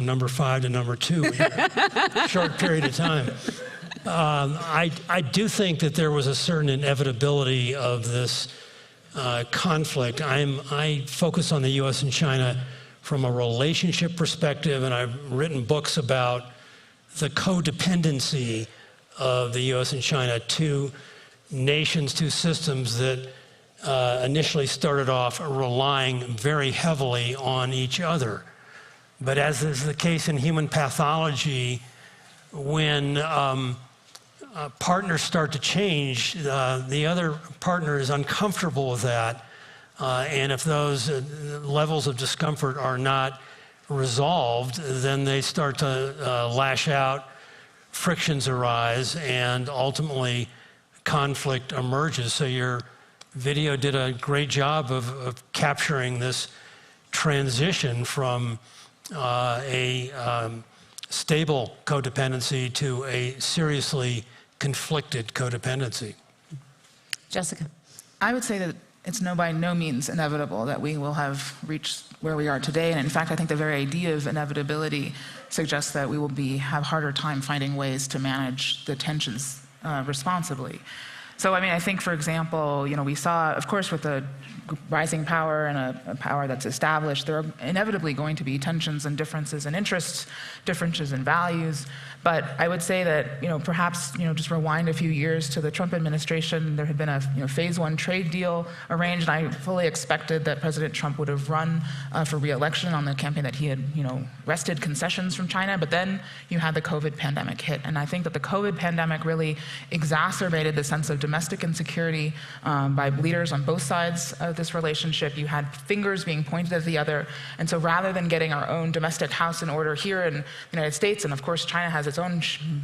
number 5 to number 2 in a short period of time. I do think that there was a certain inevitability of this conflict. I focus on the U.S. and China from a relationship perspective, and I've written books about the codependency of the U.S. and China, two nations, two systems that initially started off relying very heavily on each other. But as is the case in human pathology, when partners start to change, the other partner is uncomfortable with that. And if those levels of discomfort are not resolved, then they start to lash out, frictions arise, and ultimately conflict emerges. So your video did a great job of capturing this transition from a stable codependency to a seriously conflicted codependency. Jessica. I would say that it's by no means inevitable that we will have reached where we are today. And in fact, I think the very idea of inevitability suggests that we will have harder time finding ways to manage the tensions responsibly. So, I mean, I think, for example, we saw, of course, with the rising power and a power that's established, there are inevitably going to be tensions and differences in interests, differences in values. But I would say that, perhaps, just rewind a few years to the Trump administration, there had been a phase 1 trade deal arranged, and I fully expected that President Trump would have run for re-election on the campaign that he had, wrested concessions from China. But then you had the COVID pandemic hit. And I think that the COVID pandemic really exacerbated the sense of domestic insecurity by leaders on both sides of this relationship. You had fingers being pointed at the other. And so rather than getting our own domestic house in order here in the United States, and of course China has its own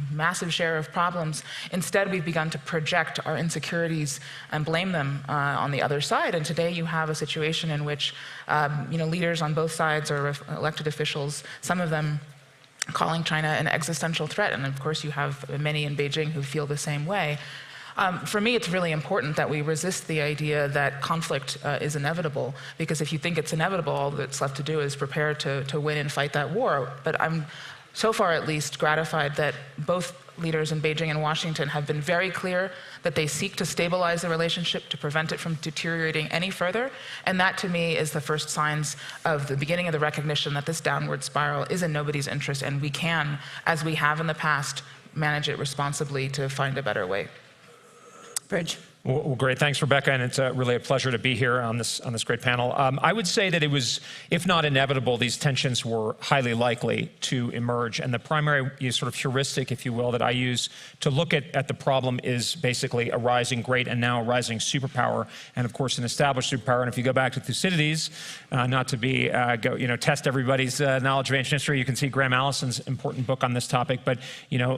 massive share of problems, instead we've begun to project our insecurities and blame them on the other side. And today you have a situation in which leaders on both sides, or elected officials, some of them calling China an existential threat. And of course you have many in Beijing who feel the same way. For me, it's really important that we resist the idea that conflict is inevitable, because if you think it's inevitable, all that's left to do is prepare to win and fight that war. But I'm, so far at least, gratified that both leaders in Beijing and Washington have been very clear that they seek to stabilize the relationship, to prevent it from deteriorating any further. And that, to me, is the first signs of the beginning of the recognition that this downward spiral is in nobody's interest, and we can, as we have in the past, manage it responsibly to find a better way. Bridge. Well, great. Thanks, Rebecca, and it's really a pleasure to be here on this great panel. I would say that it was, if not inevitable, these tensions were highly likely to emerge. And the primary sort of heuristic, if you will, that I use to look at the problem is basically a rising great and now a rising superpower, and of course an established superpower. And if you go back to Thucydides, not to be test everybody's knowledge of ancient history, you can see Graham Allison's important book on this topic. But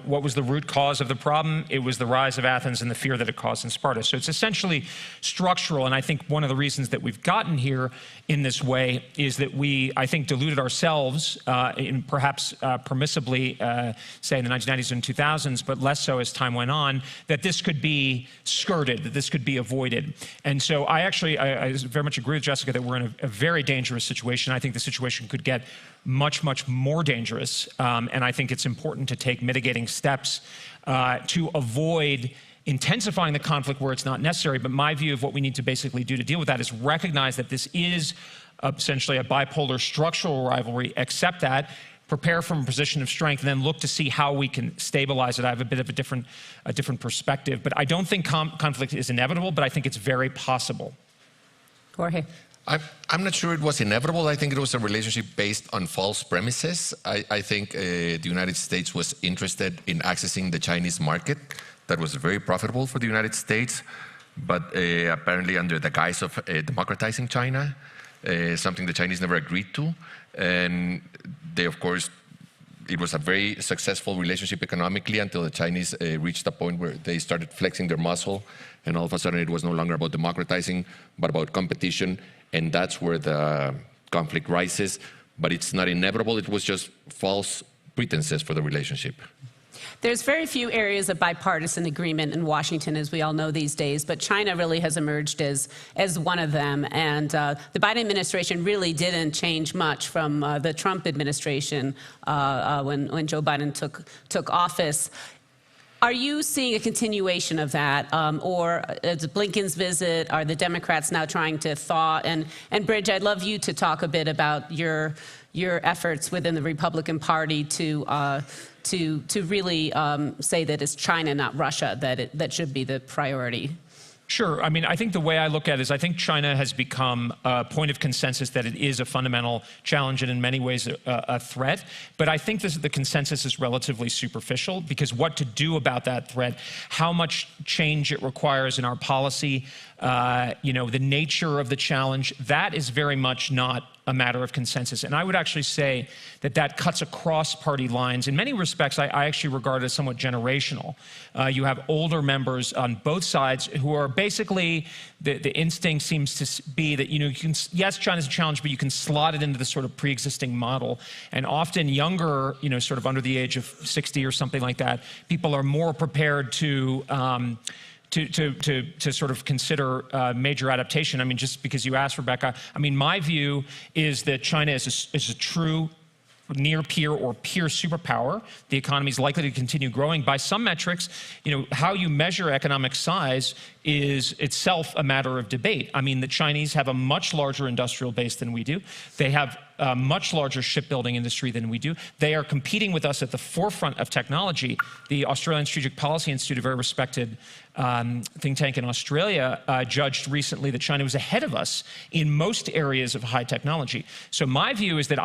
what was the root cause of the problem? It was the rise of Athens and the fear that it caused in Sparta. So it's essentially structural, and I think one of the reasons that we've gotten here in this way is that we, I think, deluded ourselves, in perhaps permississibly, say in the 1990s and 2000s, but less so as time went on, that this could be skirted, that this could be avoided. And so I very much agree with Jessica that we're in a very dangerous situation. I think the situation could get much, much more dangerous, and I think it's important to take mitigating steps to avoid intensifying the conflict where it's not necessary. But my view of what we need to basically do to deal with that is recognize that this is essentially a bipolar structural rivalry, accept that, prepare from a position of strength, and then look to see how we can stabilize it. I have a bit of a different perspective, but I don't think conflict is inevitable, but I think it's very possible. Jorge. I'm not sure it was inevitable. I think it was a relationship based on false premises. I think the United States was interested in accessing the Chinese market. That was very profitable for the United States, but apparently under the guise of democratizing China, something the Chinese never agreed to. And they, of course, it was a very successful relationship economically until the Chinese reached a point where they started flexing their muscle, and all of a sudden it was no longer about democratizing, but about competition, and that's where the conflict rises. But it's not inevitable, it was just false pretenses for the relationship. There's very few areas of bipartisan agreement in Washington, as we all know these days, but China really has emerged as one of them. And the Biden administration really didn't change much from the Trump administration when Joe Biden took office. Are you seeing a continuation of that, or is Blinken's visit? Are the Democrats now trying to thaw? And Bridge, I'd love you to talk a bit about your efforts within the Republican Party to really say that it's China, not Russia, that should be the priority. Sure. I mean, I think the way I look at it is I think China has become a point of consensus that it is a fundamental challenge and in many ways a threat. But I think the consensus is relatively superficial, because what to do about that threat, how much change it requires in our policy, the nature of the challenge, that is very much not a matter of consensus. And I would actually say that cuts across party lines. In many respects, I actually regard it as somewhat generational. You have older members on both sides who are basically, the instinct seems to be that, you can, yes, China's a challenge, but you can slot it into the sort of pre-existing model. And often younger, sort of under the age of 60 or something like that, people are more prepared to sort of consider major adaptation. I mean, just because you asked, Rebecca, I mean, my view is that China is a true near peer or peer superpower. The economy is likely to continue growing. By some metrics, how you measure economic size is itself a matter of debate. I mean, the Chinese have a much larger industrial base than we do. They have a much larger shipbuilding industry than we do. They are competing with us at the forefront of technology. The Australian Strategic Policy Institute, a very respected think tank in Australia, judged recently that China was ahead of us in most areas of high technology. So my view is that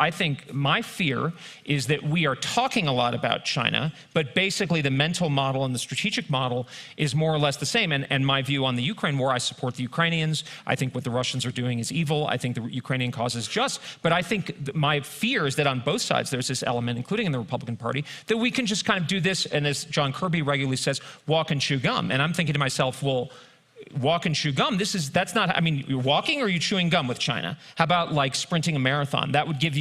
my fear is that we are talking a lot about China, but basically the mental model and the strategic model is more or less the same. And my view on the Ukraine war, I support the Ukrainians. I think what the Russians are doing is evil. I think the Ukrainian cause is just. But I think my fear is that on both sides there's this element, including in the Republican Party, that we can just kind of do this, and as John Kirby regularly says, walk and chew gum. And I'm thinking to myself, well, walk and chew gum, that's not, I mean, you're walking or are you chewing gum with China? How about like sprinting a marathon? That would give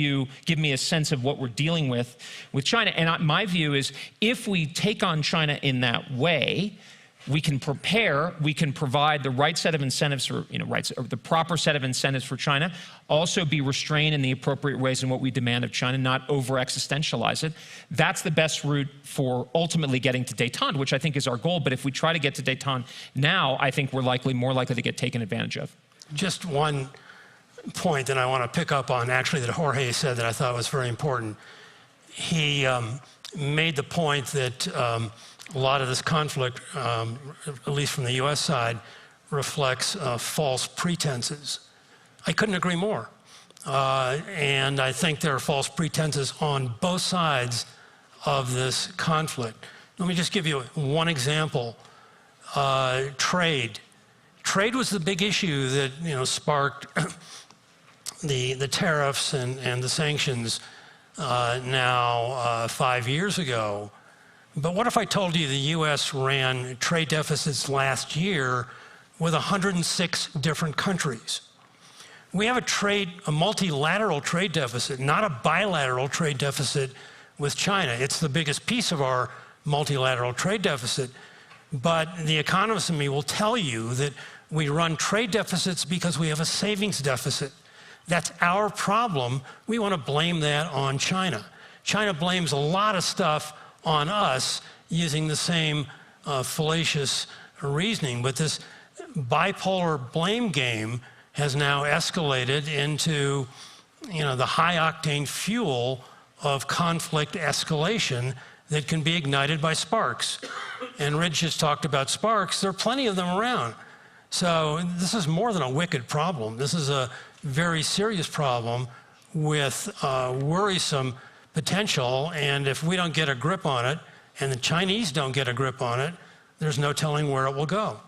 me a sense of what we're dealing with China. And my view is, if we take on China in that way, we can prepare, we can provide the right set of incentives or the proper set of incentives for China, also be restrained in the appropriate ways in what we demand of China, not over-existentialize it. That's the best route for ultimately getting to détente, which I think is our goal. But if we try to get to détente now, I think we're more likely to get taken advantage of. Just one point that I want to pick up on, actually, that Jorge said that I thought was very important. He made the point that a lot of this conflict, at least from the U.S. side, reflects false pretenses. I couldn't agree more. And I think there are false pretenses on both sides of this conflict. Let me just give you one example. Trade. Trade was the big issue that sparked the tariffs and the sanctions now 5 years ago. But what if I told you the U.S. ran trade deficits last year with 106 different countries? We have a multilateral trade deficit, not a bilateral trade deficit with China. It's the biggest piece of our multilateral trade deficit. But the economist in me will tell you that we run trade deficits because we have a savings deficit. That's our problem. We want to blame that on China. China blames a lot of stuff on us using the same fallacious reasoning. But this bipolar blame game has now escalated into the high-octane fuel of conflict escalation that can be ignited by sparks. And Rich just talked about sparks. There are plenty of them around. So this is more than a wicked problem. This is a very serious problem with worrisome potential, and if we don't get a grip on it, and the Chinese don't get a grip on it, there's no telling where it will go.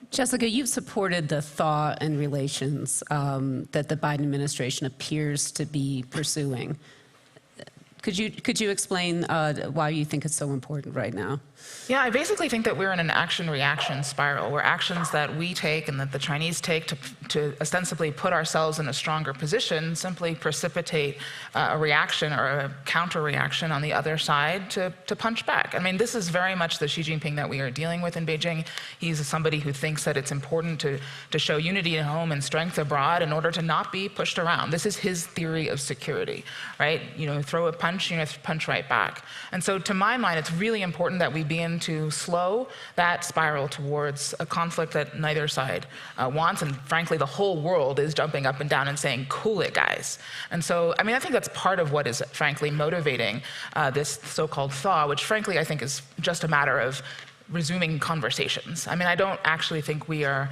Jessica, you've supported the thaw in relations that the Biden administration appears to be pursuing. Could you explain why you think it's so important right now? Yeah, I basically think that we're in an action-reaction spiral, where actions that we take and that the Chinese take to ostensibly put ourselves in a stronger position simply precipitate a reaction or a counter-reaction on the other side to punch back. I mean, this is very much the Xi Jinping that we are dealing with in Beijing. He's somebody who thinks that it's important to show unity at home and strength abroad in order to not be pushed around. This is his theory of security, right? You know, throw a punch, you know, punch right back. And so to my mind, it's really important that we begin to slow that spiral towards a conflict that neither side wants. And frankly, the whole world is jumping up and down and saying, cool it, guys. And so, I mean, I think that's part of what is frankly motivating this so-called thaw, which frankly I think is just a matter of resuming conversations. I mean, I don't actually think we are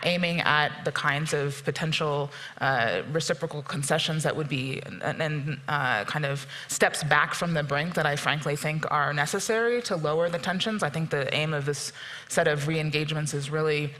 aiming at the kinds of potential reciprocal concessions that would be and kind of steps back from the brink that I frankly think are necessary to lower the tensions. I think the aim of this set of re-engagements is really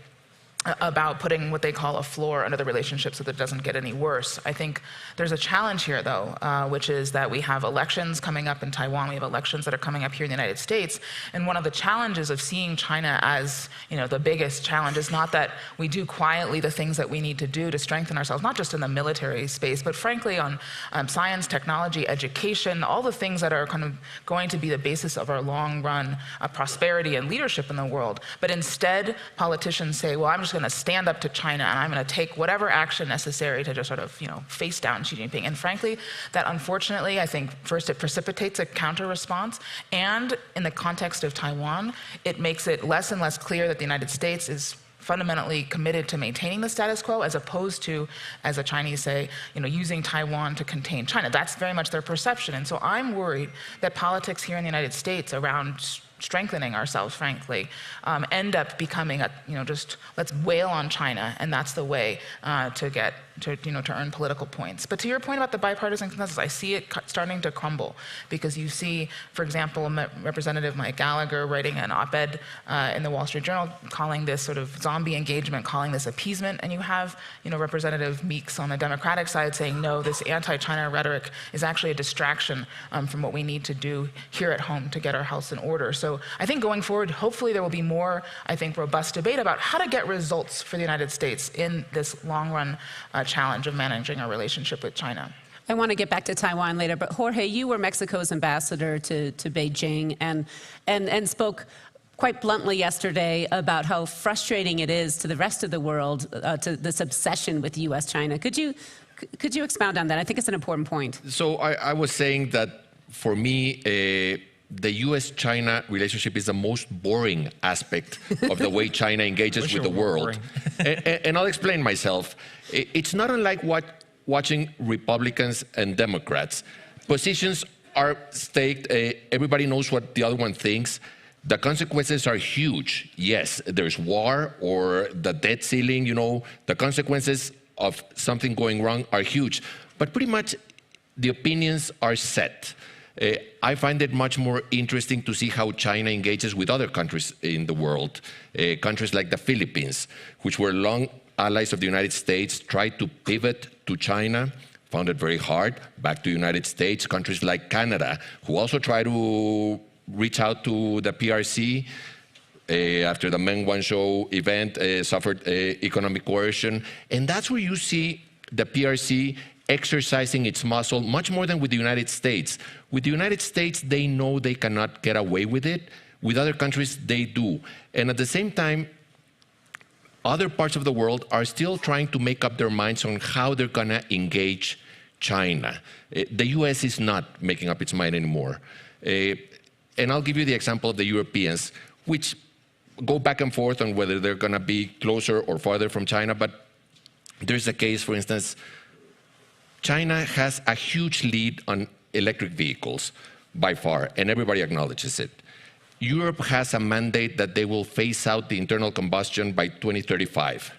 about putting what they call a floor under the relationship so that it doesn't get any worse. I think there's a challenge here, though, which is that we have elections coming up in Taiwan. We have elections that are coming up here in the United States. And one of the challenges of seeing China as, you know, the biggest challenge is not that we do quietly the things that we need to do to strengthen ourselves, not just in the military space, but frankly on science, technology, education, all the things that are kind of going to be the basis of our long-run prosperity and leadership in the world. But instead, politicians say, well, I'm just going to stand up to China and I'm going to take whatever action necessary to just sort of, you know, face down Xi Jinping. And frankly, that unfortunately, I think first it precipitates a counter response, and in the context of Taiwan, it makes it less and less clear that the United States is fundamentally committed to maintaining the status quo, as opposed to, as the Chinese say, you know, using Taiwan to contain China. That's very much their perception. And so I'm worried that politics here in the United States around strengthening ourselves, frankly, end up becoming a, you know, just let's wail on China, and that's the way to earn political points. But to your point about the bipartisan consensus, I see it starting to crumble, because you see, for example, Representative Mike Gallagher writing an op-ed in the Wall Street Journal calling this sort of zombie engagement, calling this appeasement, and you have, you know, Representative Meeks on the Democratic side saying, no, this anti-China rhetoric is actually a distraction from what we need to do here at home to get our house in order. So I think going forward, hopefully there will be more, I think, robust debate about how to get results for the United States in this long-run challenge of managing our relationship with China. I want to get back to Taiwan later, but Jorge, you were Mexico's ambassador to Beijing and spoke quite bluntly yesterday about how frustrating it is to the rest of the world, to this obsession with U.S.-China. Could you expound on that? I think it's an important point. So I was saying that for me, the U.S.-China relationship is the most boring aspect of the way China engages with the world. And I'll explain myself. It's not unlike watching Republicans and Democrats. Positions are staked. Everybody knows what the other one thinks. The consequences are huge. Yes, there's war or the debt ceiling, you know, the consequences of something going wrong are huge. But pretty much the opinions are set. I find it much more interesting to see how China engages with other countries in the world. Countries like the Philippines, which were long allies of the United States, tried to pivot to China, found it very hard, back to the United States. Countries like Canada, who also try to reach out to the PRC, after the Meng Wanzhou event, suffered economic coercion. And that's where you see the PRC exercising its muscle much more than with the United States. With the United States, they know they cannot get away with it. With other countries, they do. And at the same time, other parts of the world are still trying to make up their minds on how they're going to engage China. The US is not making up its mind anymore. And I'll give you the example of the Europeans, which go back and forth on whether they're going to be closer or farther from China. But there's a case, for instance, China has a huge lead on electric vehicles by far, and everybody acknowledges it. Europe has a mandate that they will phase out the internal combustion by 2035.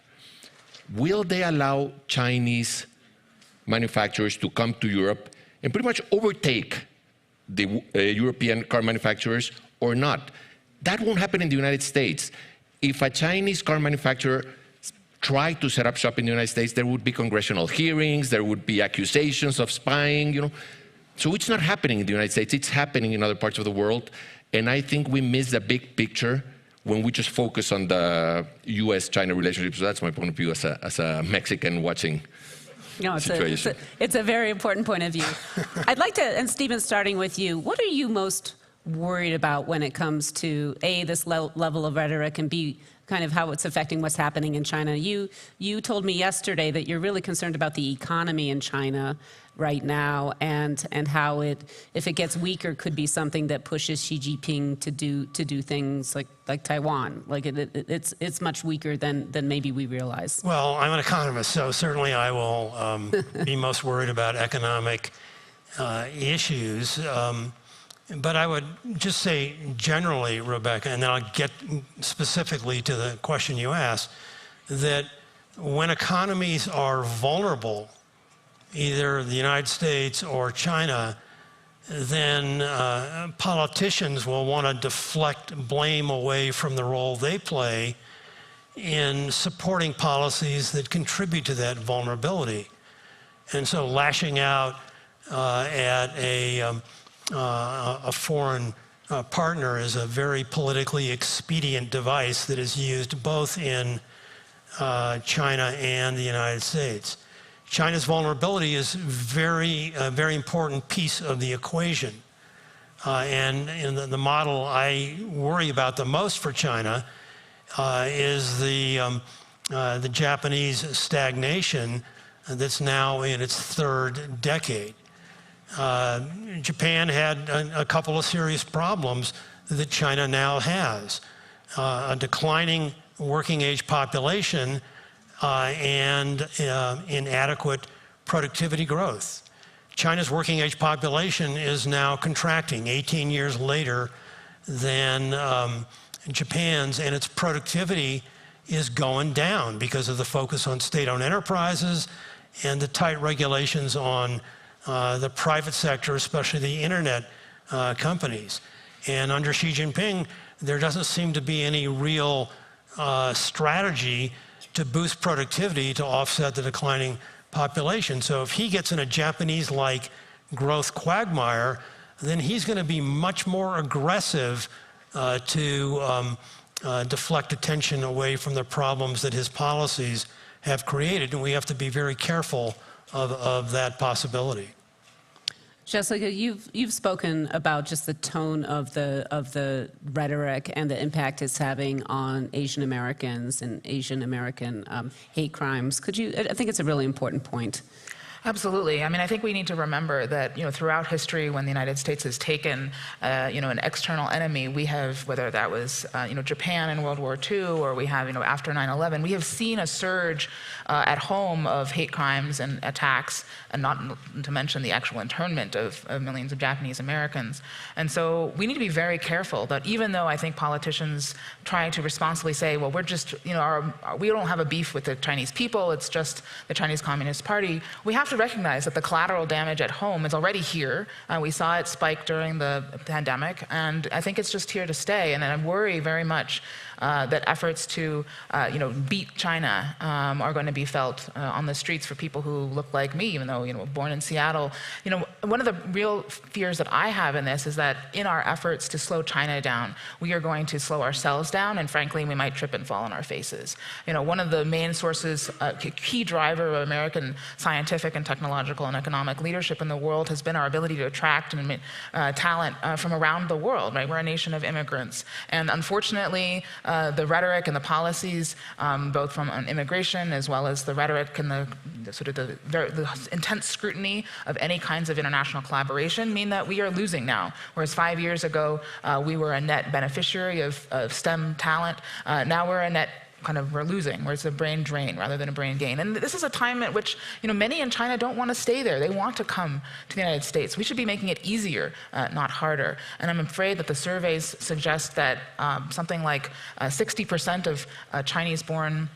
Will they allow Chinese manufacturers to come to Europe and pretty much overtake the European car manufacturers or not? That won't happen in the United States. If a Chinese car manufacturer tried to set up shop in the United States, there would be congressional hearings, there would be accusations of spying, you know. So it's not happening in the United States, it's happening in other parts of the world. And I think we miss the big picture when we just focus on the US-China relationship. So that's my point of view as a Mexican watching No, situation. It's a very important point of view. I'd like to, and Stephen, starting with you, what are you most worried about when it comes to, A, this level of rhetoric, and B, kind of how it's affecting what's happening in China? You told me yesterday that you're really concerned about the economy in China right now, and how it, if it gets weaker, could be something that pushes Xi Jinping to do things like Taiwan. Like it's much weaker than maybe we realize. Well, I'm an economist, so certainly I will be most worried about economic issues. But I would just say generally, Rebecca, and then I'll get specifically to the question you asked, that when economies are vulnerable, either the United States or China, then politicians will want to deflect blame away from the role they play in supporting policies that contribute to that vulnerability. And so lashing out at a foreign partner is a very politically expedient device that is used both in China and the United States. China's vulnerability is a very important piece of the equation. And in the model I worry about the most for China is the Japanese stagnation that's now in its third decade. Japan had a couple of serious problems that China now has. A declining working age population and inadequate productivity growth. China's working age population is now contracting 18 years later than Japan's, and its productivity is going down because of the focus on state-owned enterprises and the tight regulations on the private sector, especially the internet companies. And under Xi Jinping, there doesn't seem to be any real strategy to boost productivity to offset the declining population. So if he gets in a Japanese-like growth quagmire, then he's going to be much more aggressive to deflect attention away from the problems that his policies have created, and we have to be very careful of that possibility. Jessica, you've spoken about just the tone of the rhetoric and the impact it's having on Asian Americans and Asian American hate crimes. Could you? I think it's a really important point. Absolutely. I mean, I think we need to remember that, throughout history, when the United States has taken, an external enemy, we have, whether that was, Japan in World War II, or we have, after 9/11, we have seen a surge at home of hate crimes and attacks, and not to mention the actual internment of millions of Japanese Americans. And so we need to be very careful that even though I think politicians try to responsibly say, well, we're just, we don't have a beef with the Chinese people, it's just the Chinese Communist Party, we have to recognize that the collateral damage at home is already here. We saw it spike during the pandemic, and I think it's just here to stay. And I worry very much that efforts to, beat China are going to be felt on the streets for people who look like me, even though, born in Seattle. One of the real fears that I have in this is that in our efforts to slow China down, we are going to slow ourselves down, and frankly, we might trip and fall on our faces. One of the main sources, key driver of American scientific and technological and economic leadership in the world has been our ability to attract and talent from around the world, right? We're a nation of immigrants. And unfortunately, the rhetoric and the policies, both from immigration as well as the rhetoric and the intense scrutiny of any kinds of international collaboration mean that we are losing now. Whereas 5 years ago, we were a net beneficiary of STEM talent. Now we're a net we're losing, where it's a brain drain rather than a brain gain. And this is a time at which, many in China don't want to stay there. They want to come to the United States. We should be making it easier, not harder. And I'm afraid that the surveys suggest that something like 60% of Chinese-born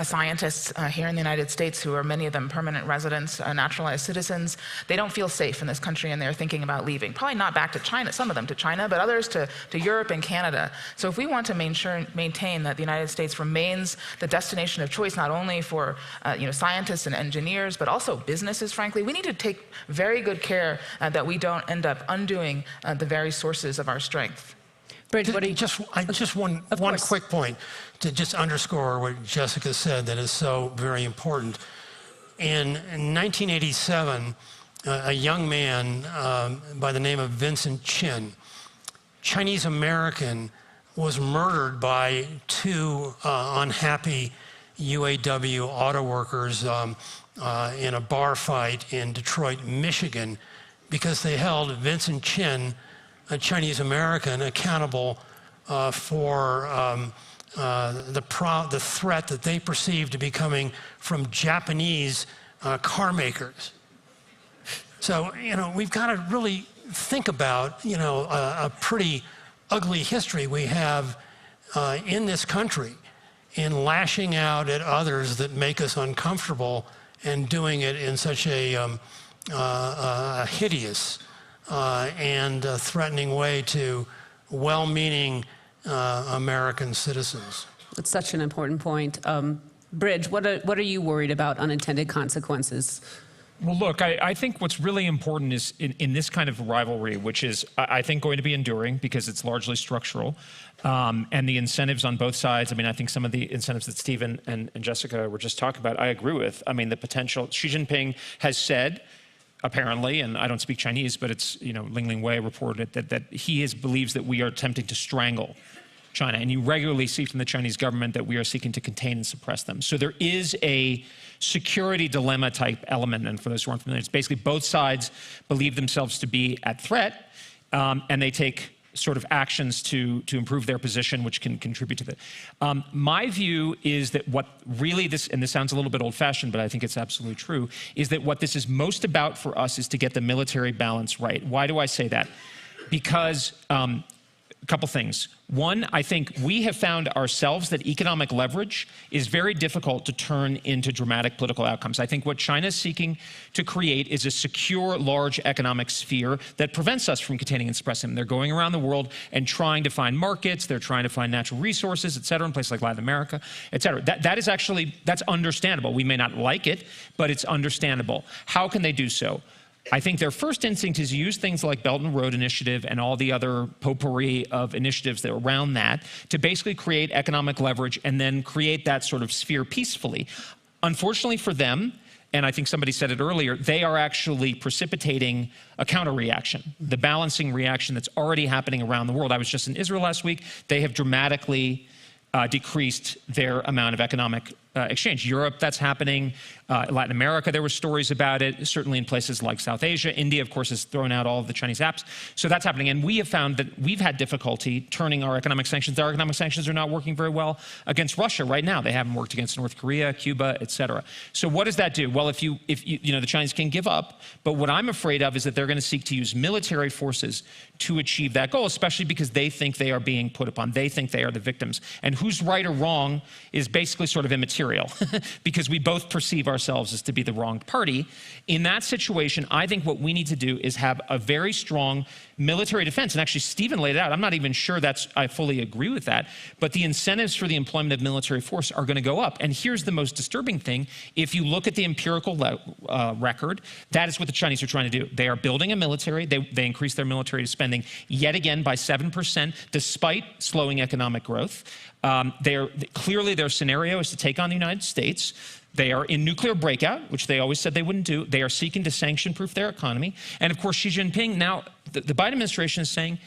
scientists here in the United States, who are many of them permanent residents, naturalized citizens, they don't feel safe in this country and they're thinking about leaving. Probably not back to China, some of them to China, but others to Europe and Canada. So if we want to maintain that the United States remains the destination of choice, not only for scientists and engineers, but also businesses, frankly, we need to take very good care that we don't end up undoing the very sources of our strength. Bridge, what do you... Just one quick point to just underscore what Jessica said that is so very important. In 1987, a young man by the name of Vincent Chin, Chinese American, was murdered by two unhappy UAW auto workers in a bar fight in Detroit, Michigan, because they held Vincent Chin, a Chinese American, accountable for the threat that they perceived to be coming from Japanese car makers. So, we've got to really think about, a pretty ugly history we have in this country in lashing out at others that make us uncomfortable and doing it in such a hideous and threatening way to well-meaning American citizens. That's such an important point. Bridge, what are you worried about unintended consequences? Well, look, I think what's really important is in this kind of rivalry, which is, I think, going to be enduring because it's largely structural, and the incentives on both sides. I mean, I think some of the incentives that Stephen and Jessica were just talking about, I agree with. I mean, the potential, Xi Jinping has said, apparently, and I don't speak Chinese, but it's, Ling Wei reported that he believes that we are attempting to strangle China. And you regularly see from the Chinese government that we are seeking to contain and suppress them. So there is a security dilemma type element. And for those who aren't familiar, it's basically both sides believe themselves to be at threat, and they take sort of actions to improve their position, which can contribute to that. My view is that what really and this sounds a little bit old-fashioned, but I think it's absolutely true, is that what this is most about for us is to get the military balance right. Why do I say that? Because a couple things. One, I think we have found ourselves that economic leverage is very difficult to turn into dramatic political outcomes. I think what China is seeking to create is a secure, large economic sphere that prevents us from containing and suppressing them. They're going around the world and trying to find markets. They're trying to find natural resources, et cetera, in places like Latin America, et cetera. That's understandable. We may not like it, but it's understandable. How can they do so? I think their first instinct is to use things like Belt and Road Initiative and all the other potpourri of initiatives that are around that to basically create economic leverage and then create that sort of sphere peacefully. Unfortunately for them, and I think somebody said it earlier, they are actually precipitating a counter-reaction, the balancing reaction that's already happening around the world. I was just in Israel last week. They have dramatically decreased their amount of economic exchange. Europe, that's happening. Latin America, there were stories about it, certainly in places like South Asia. India, of course, has thrown out all of the Chinese apps. So that's happening. And we have found that we've had difficulty turning our economic sanctions. Our economic sanctions are not working very well against Russia right now. They haven't worked against North Korea, Cuba, et cetera. So what does that do? Well, if the Chinese can give up, but what I'm afraid of is that they're going to seek to use military forces to achieve that goal, especially because they think they are being put upon. They think they are the victims. And who's right or wrong is basically sort of immaterial because we both perceive ourselves as to be the wronged party. In that situation, I think what we need to do is have a very strong military defense. And actually, Stephen laid it out. I'm not even sure I fully agree with that. But the incentives for the employment of military force are going to go up. And here's the most disturbing thing. If you look at the empirical record, that is what the Chinese are trying to do. They are building a military. They increase their military spending yet again by 7%, despite slowing economic growth. Clearly, their scenario is to take on the United States. They are in nuclear breakout, which they always said they wouldn't do. They are seeking to sanction-proof their economy. And of course, Xi Jinping, now the Biden administration is saying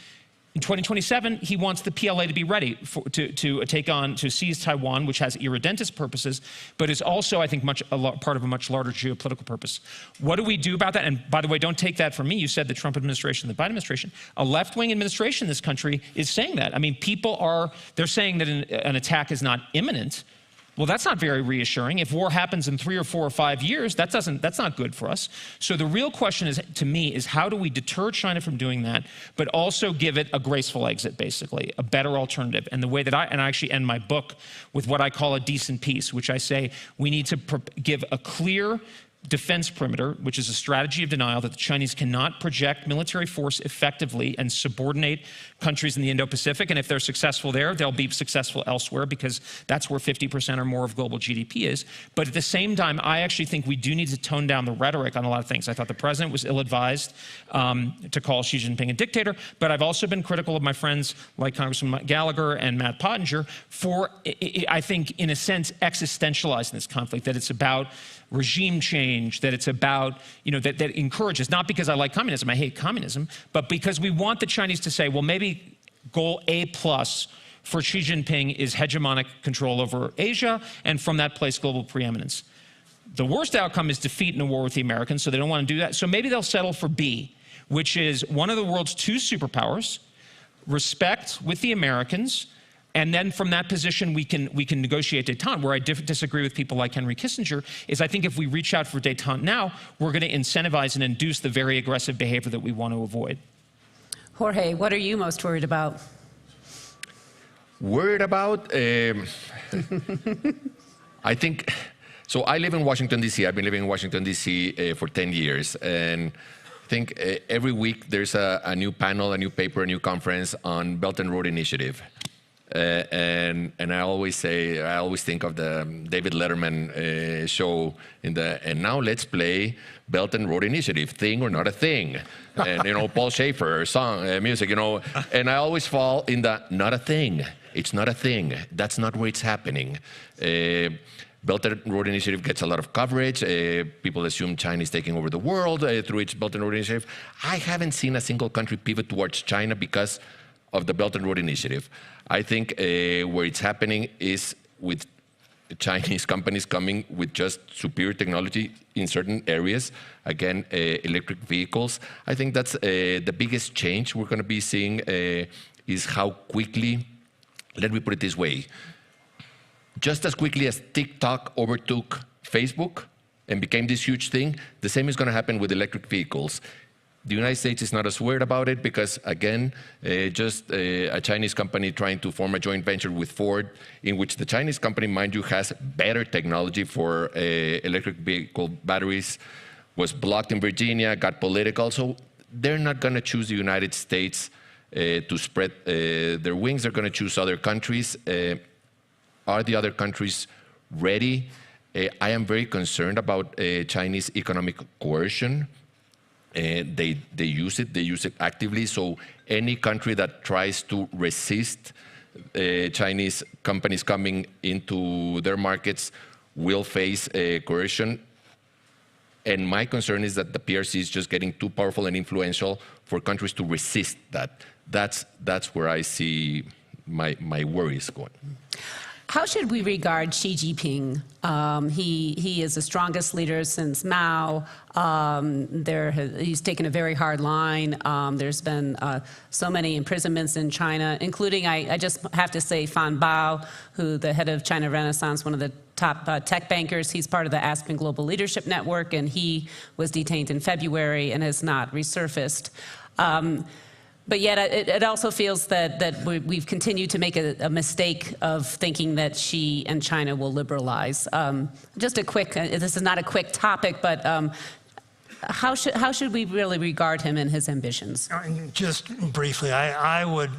in 2027, he wants the PLA to be ready to seize Taiwan, which has irredentist purposes, but is also, I think, part of a much larger geopolitical purpose. What do we do about that? And by the way, don't take that from me. You said the Trump administration, the Biden administration. A left-wing administration in this country is saying that. I mean, they're saying that an attack is not imminent. Well, that's not very reassuring. If war happens in 3 or 4 or 5 years, that's not good for us. So the real question is, to me, is how do we deter China from doing that, but also give it a graceful exit, basically, a better alternative. And the way that I actually end my book with what I call a decent peace, which I say we need to give a clear defense perimeter, which is a strategy of denial that the Chinese cannot project military force effectively and subordinate countries in the Indo-Pacific. And if they're successful there, they'll be successful elsewhere because that's where 50% or more of global GDP is. But at the same time, I actually think we do need to tone down the rhetoric on a lot of things. I thought the president was ill-advised to call Xi Jinping a dictator, but I've also been critical of my friends like Congressman Gallagher and Matt Pottinger for, I think, in a sense, existentializing this conflict, that it's about regime change, that it's about, that encourages, not because I like communism, I hate communism, but because we want the Chinese to say, well, maybe goal A+ for Xi Jinping is hegemonic control over Asia, and from that place, global preeminence. The worst outcome is defeat in a war with the Americans, so they don't want to do that. So maybe they'll settle for B, which is one of the world's 2 superpowers, respect with the Americans, and then from that position, we can negotiate détente. Where I disagree with people like Henry Kissinger is I think if we reach out for détente now, we're going to incentivize and induce the very aggressive behavior that we want to avoid. Jorge, what are you most worried about? Worried about? I think, so I live in Washington, D.C. I've been living in Washington, D.C. For 10 years. And I think every week there's a new panel, a new paper, a new conference on Belt and Road Initiative. And I always think of the David Letterman show and now let's play Belt and Road Initiative, thing or not a thing, and Paul Schaefer song music, and I always fall in the not a thing. It's not a thing. That's not where it's happening. Belt and Road Initiative gets a lot of coverage. People assume China is taking over the world through its Belt and Road Initiative. I haven't seen a single country pivot towards China because of the Belt and Road Initiative. I think where it's happening is with Chinese companies coming with just superior technology in certain areas. Again, electric vehicles. I think that's the biggest change we're going to be seeing is how quickly, let me put it this way, just as quickly as TikTok overtook Facebook and became this huge thing, the same is going to happen with electric vehicles. The United States is not as worried about it because, again, just a Chinese company trying to form a joint venture with Ford, in which the Chinese company, mind you, has better technology for electric vehicle batteries, was blocked in Virginia, got political. So they're not going to choose the United States to spread their wings. They're going to choose other countries. Are the other countries ready? I am very concerned about Chinese economic coercion. They use it actively. So any country that tries to resist Chinese companies coming into their markets will face coercion. And my concern is that the PRC is just getting too powerful and influential for countries to resist that. That's where I see my worries going. How should we regard Xi Jinping? He is the strongest leader since Mao. He's taken a very hard line. There's been so many imprisonments in China, including, I just have to say, Fan Bao, who the head of China Renaissance, one of the top tech bankers. He's part of the Aspen Global Leadership Network, and he was detained in February and has not resurfaced. But yet it also feels that we've continued to make a mistake of thinking that Xi and China will liberalize. Just a quick, this is not a quick topic, but how should we really regard him and his ambitions? Just briefly, I would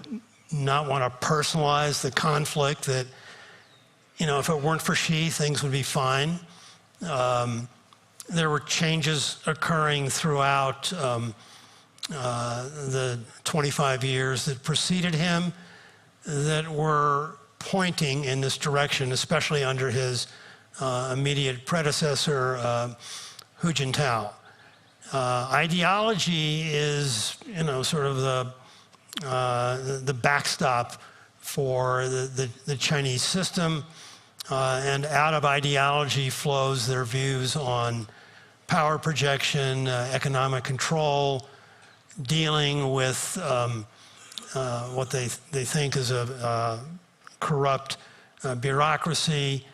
not want to personalize the conflict that, if it weren't for Xi, things would be fine. There were changes occurring throughout the 25 years that preceded him that were pointing in this direction, especially under his immediate predecessor, Hu Jintao. Ideology is, sort of the backstop for the Chinese system, and out of ideology flows their views on power projection, economic control, dealing with what they think is a corrupt bureaucracy,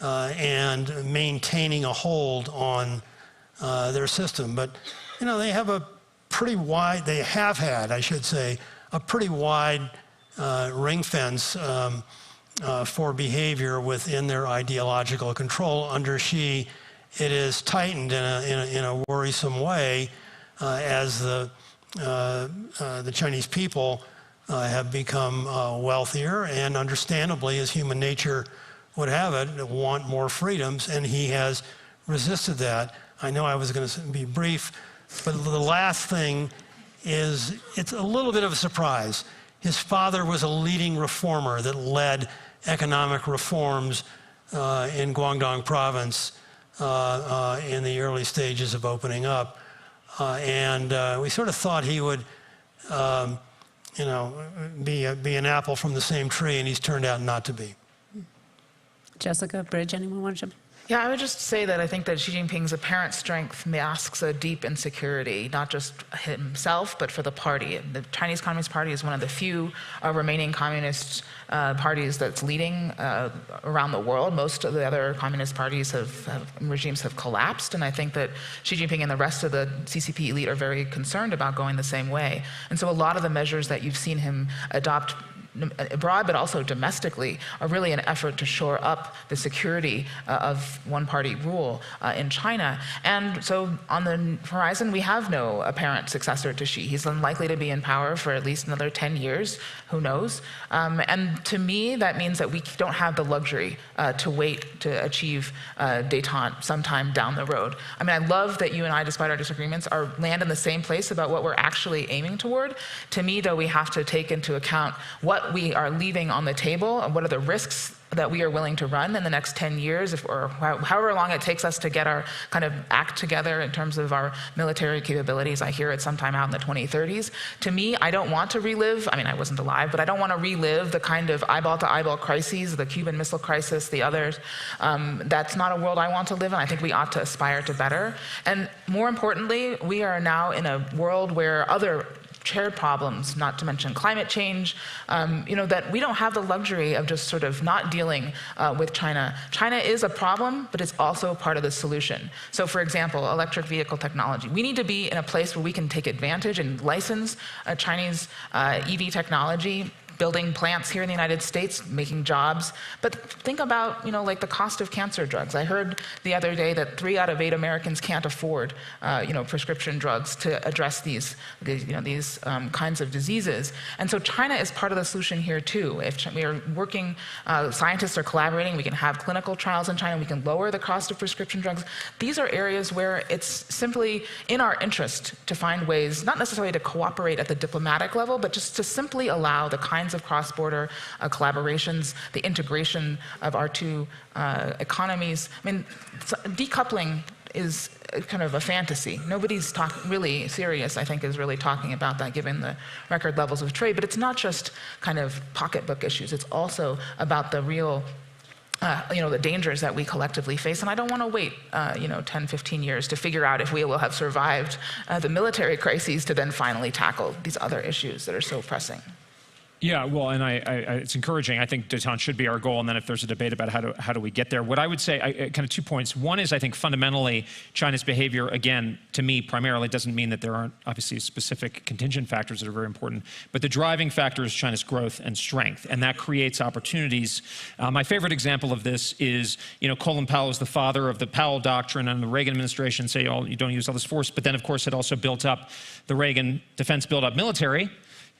and maintaining a hold on their system. But, you know, they have a pretty wide, they have had, I should say, a pretty wide ring fence for behavior within their ideological control. Under Xi, it is tightened in a worrisome way as the Chinese people have become wealthier, and understandably, as human nature would have it, want more freedoms, and he has resisted that. I know I was going to be brief, but the last thing is, it's a little bit of a surprise. His father was a leading reformer that led economic reforms in Guangdong province in the early stages of opening up. And we sort of thought he would, you know, be an apple from the same tree, and he's turned out not to be. Jessica, Bridge, anyone want to jump in? Yeah, I would just say that I think that Xi Jinping's apparent strength masks a deep insecurity, not just himself, but for the party. The Chinese Communist Party is one of the few remaining communist parties that's leading around the world. Most of the other communist parties regimes have collapsed, and I think that Xi Jinping and the rest of the CCP elite are very concerned about going the same way. And so a lot of the measures that you've seen him adopt abroad, but also domestically, are really an effort to shore up the security of one-party rule in China. And so on the horizon, we have no apparent successor to Xi. He's unlikely to be in power for at least another 10 years, who knows? And to me, that means that we don't have the luxury to wait to achieve détente sometime down the road. I mean, I love that you and I, despite our disagreements, land in the same place about what we're actually aiming toward. To me, though, we have to take into account what we are leaving on the table and what are the risks that we are willing to run in the next 10 years, or however long it takes us to get our kind of act together in terms of our military capabilities. I hear it sometime out in the 2030s. To me, I don't want to relive, I mean, I wasn't alive, but I don't want to relive the kind of eyeball-to-eyeball crises, the Cuban Missile Crisis, the others. That's not a world I want to live in. I think we ought to aspire to better. And more importantly, we are now in a world where other shared problems, not to mention climate change, you know, that we don't have the luxury of just sort of not dealing with China. China is a problem, but it's also part of the solution. So for example, electric vehicle technology. We need to be in a place where we can take advantage and license Chinese EV technology, building plants here in the United States, making jobs. But think about, you know, like the cost of cancer drugs. I heard the other day that 3 out of 8 Americans can't afford, you know, prescription drugs to address these kinds of diseases. And so China is part of the solution here too. If we are working, scientists are collaborating, we can have clinical trials in China, we can lower the cost of prescription drugs. These are areas where it's simply in our interest to find ways, not necessarily to cooperate at the diplomatic level, but just to simply allow the kinds of cross-border collaborations, the integration of our two economies. I mean, decoupling is kind of a fantasy. Nobody's really serious, I think, is really talking about that given the record levels of trade. But it's not just kind of pocketbook issues. It's also about the real you know, the dangers that we collectively face. And I don't want to wait, you know, 10, 15 years to figure out if we will have survived the military crises to then finally tackle these other issues that are so pressing. Yeah, well, and it's encouraging. I think détente should be our goal, and then if there's a debate about how do we get there. What I would say, kind of 2 points. One is, I think fundamentally China's behavior, again, to me primarily doesn't mean that there aren't obviously specific contingent factors that are very important, but the driving factor is China's growth and strength, and that creates opportunities. My favorite example of this is, you know, Colin Powell is the father of the Powell Doctrine, and the Reagan administration say, oh, you don't use all this force, but then of course it also built up the Reagan defense build-up military.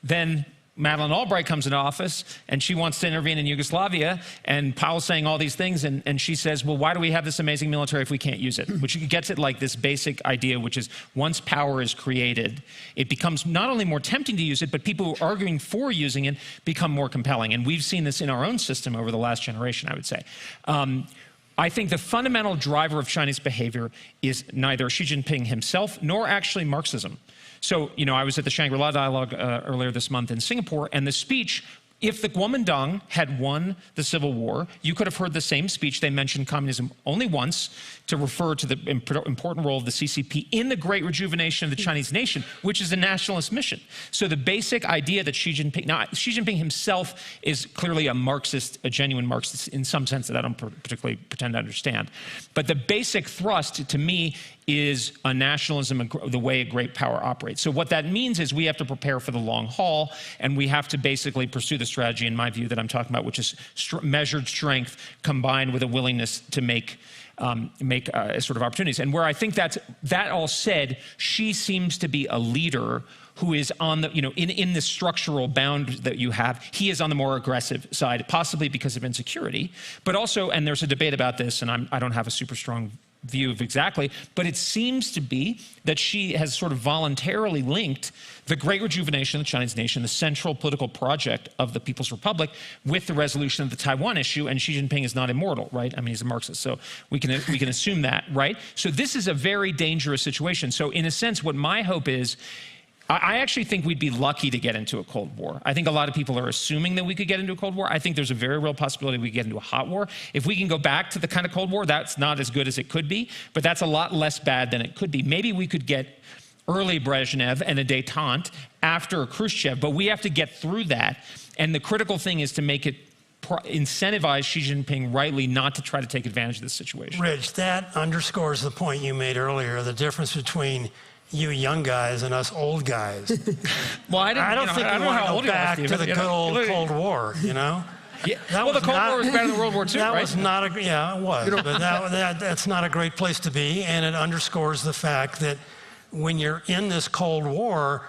Then Madeleine Albright comes into office, and she wants to intervene in Yugoslavia, and Powell's saying all these things, and she says, well, why do we have this amazing military if we can't use it? Which gets at like this basic idea, which is once power is created, it becomes not only more tempting to use it, but people who are arguing for using it become more compelling. And we've seen this in our own system over the last generation, I would say. I think the fundamental driver of Chinese behavior is neither Xi Jinping himself nor actually Marxism. So, you know, I was at the Shangri-La Dialogue earlier this month in Singapore, and the speech If the Kuomintang had won the Civil War, you could have heard the same speech. They mentioned communism only once to refer to the important role of the CCP in the great rejuvenation of the Chinese nation, which is a nationalist mission. So the basic idea that Xi Jinping, now Xi Jinping himself is clearly a Marxist, a genuine Marxist in some sense that I don't particularly pretend to understand. But the basic thrust to me is a nationalism and the way a great power operates. So what that means is we have to prepare for the long haul, and we have to basically pursue the strategy, in my view, that I'm talking about, which is measured strength combined with a willingness to make sort of opportunities. And where I think that all said, she seems to be a leader who is on the, in the structural bound that you have, he is on the more aggressive side, possibly because of insecurity, but also, and there's a debate about this, and I don't have a super strong view of exactly, but it seems to be that she has sort of voluntarily linked the great rejuvenation of the Chinese nation, the central political project of the People's Republic, with the resolution of the Taiwan issue, and Xi Jinping is not immortal, right? I mean, he's a Marxist, so we can assume that, right? So this is a very dangerous situation. So in a sense, what my hope is, I actually think we'd be lucky to get into a Cold War. I think a lot of people are assuming that we could get into a Cold War. I think there's a very real possibility we could get into a hot war. If we can go back to the kind of Cold War, that's not as good as it could be, but that's a lot less bad than it could be. Maybe we could get early Brezhnev and a détente after Khrushchev, but we have to get through that. And the critical thing is to make it incentivize Xi Jinping rightly not to try to take advantage of this situation. Rich, that underscores the point you made earlier, the difference between you young guys and us old guys. Well, I don't think we want to go back to the good old Cold War, Yeah. Well, the Cold War was better than World War II, that right? was not a, yeah, it was. But that's not a great place to be, and it underscores the fact that when you're in this Cold War,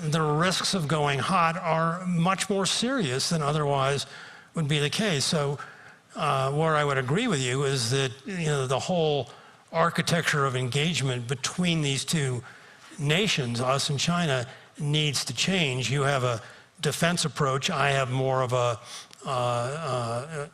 the risks of going hot are much more serious than otherwise would be the case. So where I would agree with you is that the whole architecture of engagement between these two nations, us and China, needs to change. You have a defense approach. I have more of an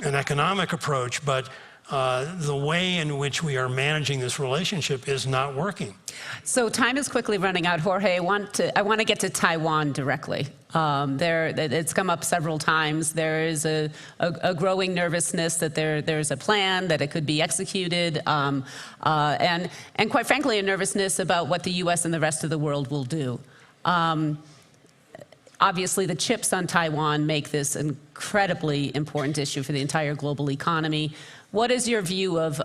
economic approach, but the way in which we are managing this relationship is not working. So time is quickly running out, Jorge. I want to get to Taiwan directly. It's come up several times. There is a growing nervousness that there's a plan, that it could be executed, and quite frankly, a nervousness about what the U.S. and the rest of the world will do. Obviously, the chips on Taiwan make this an incredibly important issue for the entire global economy. What is your view of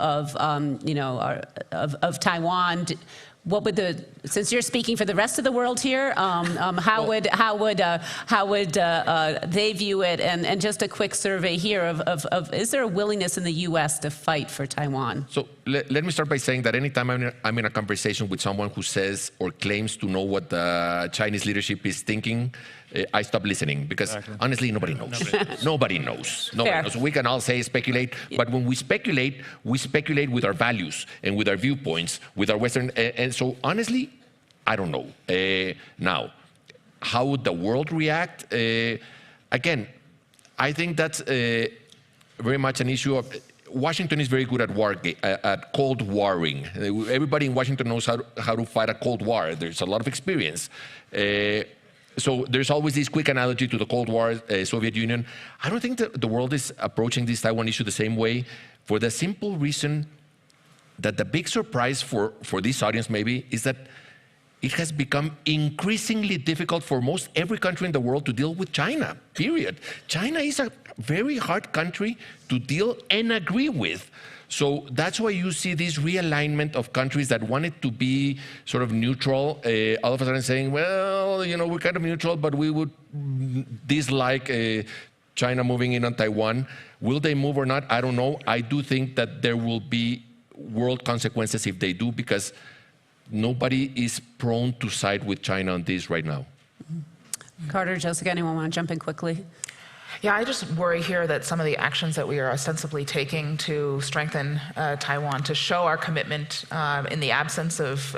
Taiwan? What would since you're speaking for the rest of the world here, how would they view it? And just a quick survey here of is there a willingness in the U.S. to fight for Taiwan? So let me start by saying that anytime I'm in a conversation with someone who says or claims to know what the Chinese leadership is thinking, I stop listening because honestly, nobody knows. Nobody knows. Nobody knows. We can all say speculate, but when we speculate with our values and with our viewpoints, with our Western. And so honestly, I don't know. Now, how would the world react? Again, I think that's very much an issue of. Washington is very good at cold warring. Everybody in Washington knows how to fight a cold war. There's a lot of experience. So there's always this quick analogy to the Cold War, Soviet Union. I don't think that the world is approaching this Taiwan issue the same way, for the simple reason that the big surprise for this audience maybe is that it has become increasingly difficult for most every country in the world to deal with China, period. China is a very hard country to deal and agree with. So that's why you see this realignment of countries that wanted to be sort of neutral, all of a sudden saying, well, we're kind of neutral, but we would dislike China moving in on Taiwan. Will they move or not? I don't know. I do think that there will be world consequences if they do, because nobody is prone to side with China on this right now. Carter, Jessica, anyone want to jump in quickly? Yeah, I just worry here that some of the actions that we are ostensibly taking to strengthen Taiwan, to show our commitment in the absence of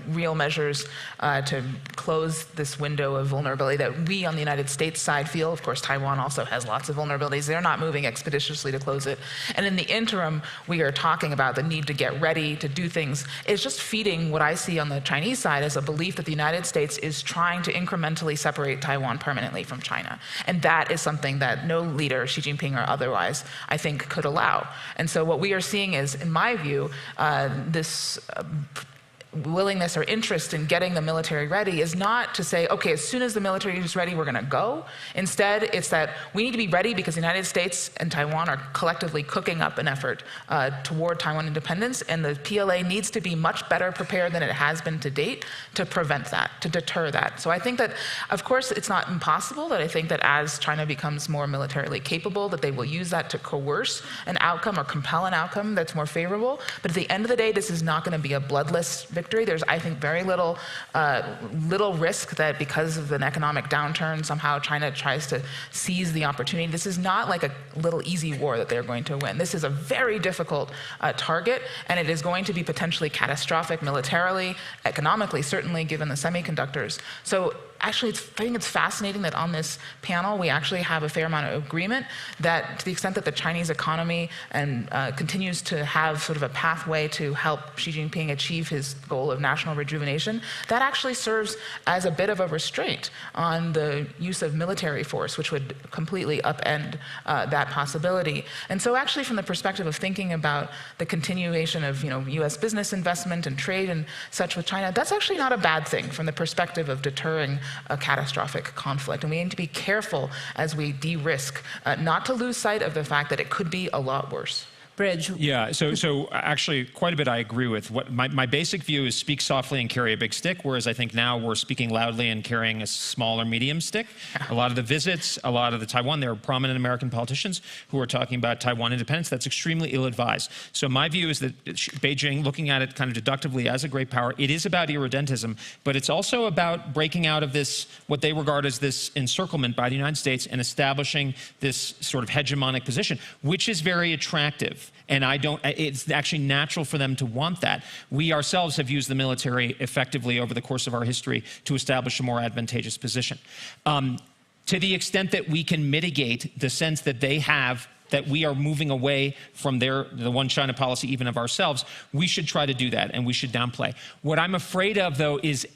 real measures to close this window of vulnerability that we on the United States side feel. Of course, Taiwan also has lots of vulnerabilities. They're not moving expeditiously to close it. And in the interim, we are talking about the need to get ready to do things. It's just feeding what I see on the Chinese side as a belief that the United States is trying to incrementally separate Taiwan permanently from China. And that is something that no leader, Xi Jinping or otherwise, I think could allow. And so what we are seeing is, in my view, this willingness or interest in getting the military ready is not to say, okay, as soon as the military is ready, we're going to go. Instead, it's that we need to be ready because the United States and Taiwan are collectively cooking up an effort toward Taiwan independence, and the PLA needs to be much better prepared than it has been to date to prevent that, to deter that. So I think that, of course, it's not impossible that I think that as China becomes more militarily capable, that they will use that to coerce an outcome or compel an outcome that's more favorable. But at the end of the day, this is not going to be a bloodless victory. There's, I think, very little risk that because of an economic downturn, somehow China tries to seize the opportunity. This is not like a little easy war that they're going to win. This is a very difficult target, and it is going to be potentially catastrophic militarily, economically, certainly given the semiconductors. So actually, I think it's fascinating that on this panel, we actually have a fair amount of agreement that to the extent that the Chinese economy continues to have sort of a pathway to help Xi Jinping achieve his goal of national rejuvenation, that actually serves as a bit of a restraint on the use of military force, which would completely upend that possibility. And so actually, from the perspective of thinking about the continuation of U.S. business investment and trade and such with China, that's actually not a bad thing from the perspective of deterring a catastrophic conflict. And we need to be careful as we de-risk, not to lose sight of the fact that it could be a lot worse. Bridge. Yeah, so actually quite a bit I agree with. What my basic view is speak softly and carry a big stick, whereas I think now we're speaking loudly and carrying a small or medium stick. A lot of the visits, a lot of the Taiwan, there are prominent American politicians who are talking about Taiwan independence. That's extremely ill-advised. So my view is that Beijing, looking at it kind of deductively as a great power, it is about irredentism, but it's also about breaking out of this, what they regard as this encirclement by the United States and establishing this sort of hegemonic position, which is very attractive. And it's actually natural for them to want that. We ourselves have used the military effectively over the course of our history to establish a more advantageous position. To the extent that we can mitigate the sense that they have that we are moving away from the one China policy even of ourselves, we should try to do that and we should downplay. What I'm afraid of, though, is,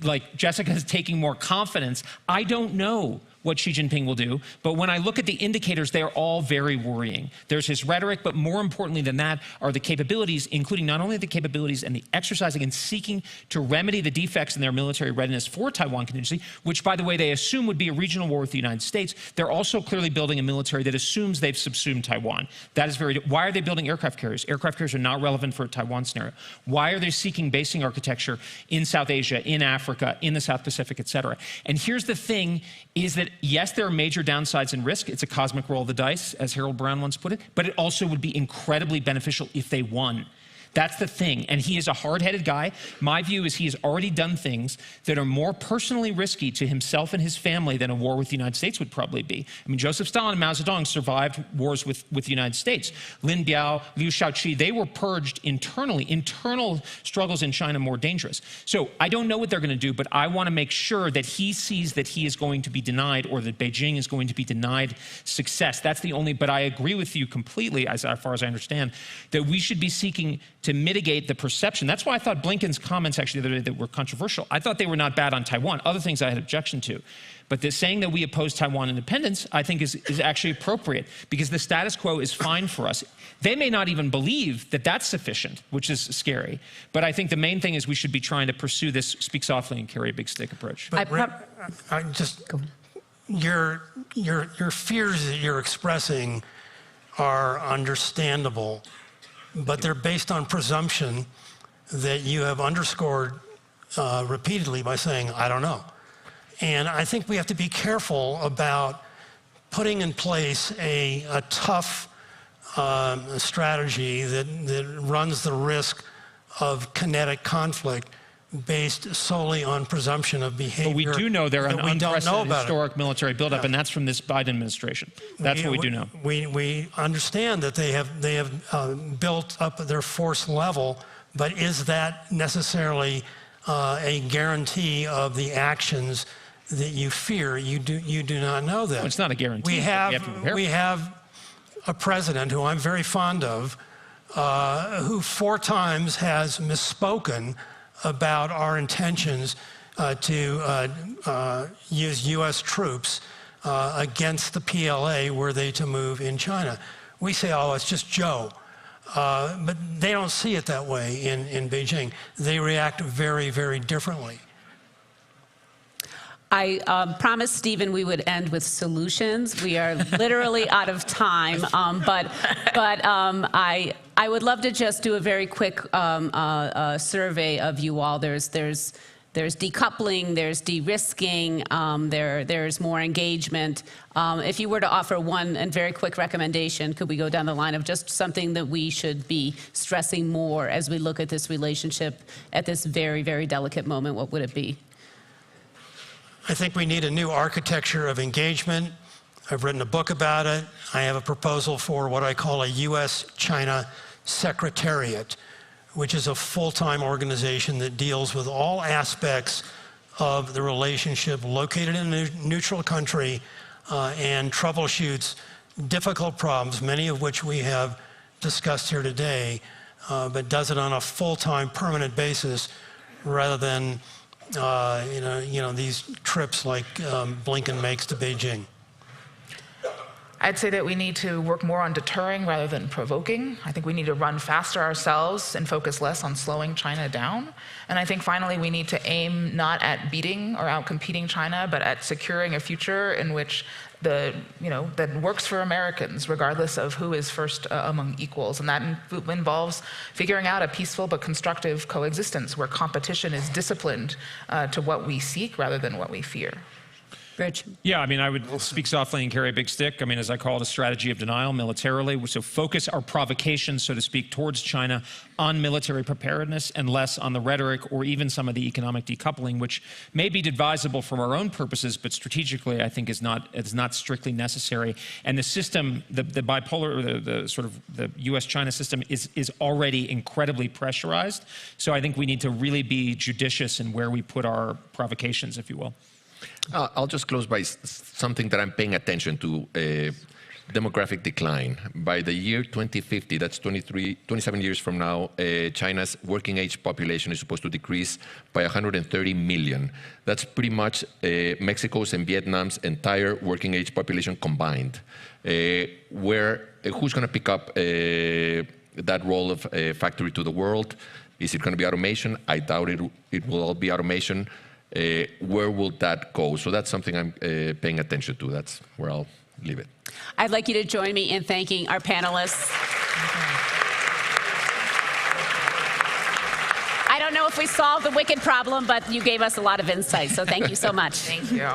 like Jessica's taking more confidence. I don't know what Xi Jinping will do, but when I look at the indicators, they are all very worrying. There's his rhetoric, but more importantly than that are the capabilities, including not only the capabilities and the exercising and seeking to remedy the defects in their military readiness for Taiwan contingency, which, by the way, they assume would be a regional war with the United States. They're also clearly building a military that assumes they've subsumed Taiwan. That is why are they building aircraft carriers? Aircraft carriers are not relevant for a Taiwan scenario. Why are they seeking basing architecture in South Asia, in Africa, in the South Pacific, et cetera? And here's the thing, is that yes, there are major downsides and risk. It's a cosmic roll of the dice, as Harold Brown once put it, but it also would be incredibly beneficial if they won. That's the thing. And he is a hard-headed guy. My view is he has already done things that are more personally risky to himself and his family than a war with the United States would probably be. I mean, Joseph Stalin and Mao Zedong survived wars with the United States. Lin Biao, Liu Shaoqi, they were purged internally. Internal struggles in China more dangerous. So I don't know what they're going to do, but I want to make sure that he sees that he is going to be denied, or that Beijing is going to be denied success. That's the only, but I agree with you completely, as far as I understand, that we should be seeking to mitigate the perception. That's why I thought Blinken's comments actually the other day that were controversial. I thought they were not bad on Taiwan. Other things I had objection to. But the saying that we oppose Taiwan independence, I think is actually appropriate, because the status quo is fine for us. They may not even believe that that's sufficient, which is scary. But I think the main thing is we should be trying to pursue this speak softly and carry a big stick approach. But your fears that you're expressing are understandable, but they're based on presumption that you have underscored repeatedly by saying, I don't know. And I think we have to be careful about putting in place a tough strategy that runs the risk of kinetic conflict based solely on presumption of behavior. But we do know they're an that we don't know unprecedented about it. historic military buildup, and that's from this Biden administration. That's what we do know. We understand that they have built up their force level, but is that necessarily a guarantee of the actions that you fear? You do not know that. No, it's not a guarantee. We but have to prepare for it. a president who I'm very fond of, who 4 times has misspoken about our intentions to use U.S. troops against the PLA were they to move in China. We say, oh, it's just Joe. But they don't see it that way in Beijing. They react very, very differently. I promised Stephen we would end with solutions. We are literally out of time, but I would love to just do a very quick survey of you all. There's decoupling, there's de-risking, there's more engagement. If you were to offer one and very quick recommendation, could we go down the line of just something that we should be stressing more as we look at this relationship at this very, very delicate moment? What would it be? I think we need a new architecture of engagement. I've written a book about it. I have a proposal for what I call a U.S.-China Secretariat, which is a full-time organization that deals with all aspects of the relationship, located in a neutral country, and troubleshoots difficult problems, many of which we have discussed here today, but does it on a full-time, permanent basis rather than these trips like Blinken makes to Beijing. I'd say that we need to work more on deterring rather than provoking. I think we need to run faster ourselves and focus less on slowing China down. And I think finally we need to aim not at beating or outcompeting China, but at securing a future in which that works for Americans, regardless of who is first among equals. And that involves figuring out a peaceful but constructive coexistence where competition is disciplined to what we seek rather than what we fear. Rich? Yeah, I mean, I would speak softly and carry a big stick. I mean, as I call it, a strategy of denial militarily. So focus our provocation, so to speak, towards China on military preparedness and less on the rhetoric or even some of the economic decoupling, which may be advisable for our own purposes, but strategically, I think is not strictly necessary. And the system, the bipolar, or the sort of the U.S.-China system is already incredibly pressurized. So I think we need to really be judicious in where we put our provocations, if you will. I'll just close by something that I'm paying attention to, demographic decline. By the year 2050, that's 27 years from now, China's working age population is supposed to decrease by 130 million. That's pretty much Mexico's and Vietnam's entire working age population combined. Who's going to pick up that role of factory to the world? Is it going to be automation? I doubt it will all be automation. Where will that go? So that's something I'm paying attention to. That's where I'll leave it. I'd like you to join me in thanking our panelists. I don't know if we solved the wicked problem, but you gave us a lot of insight, so thank you so much. Thank you.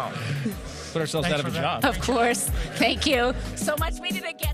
Put ourselves out of a job. Of course. Thank you. So much we did again.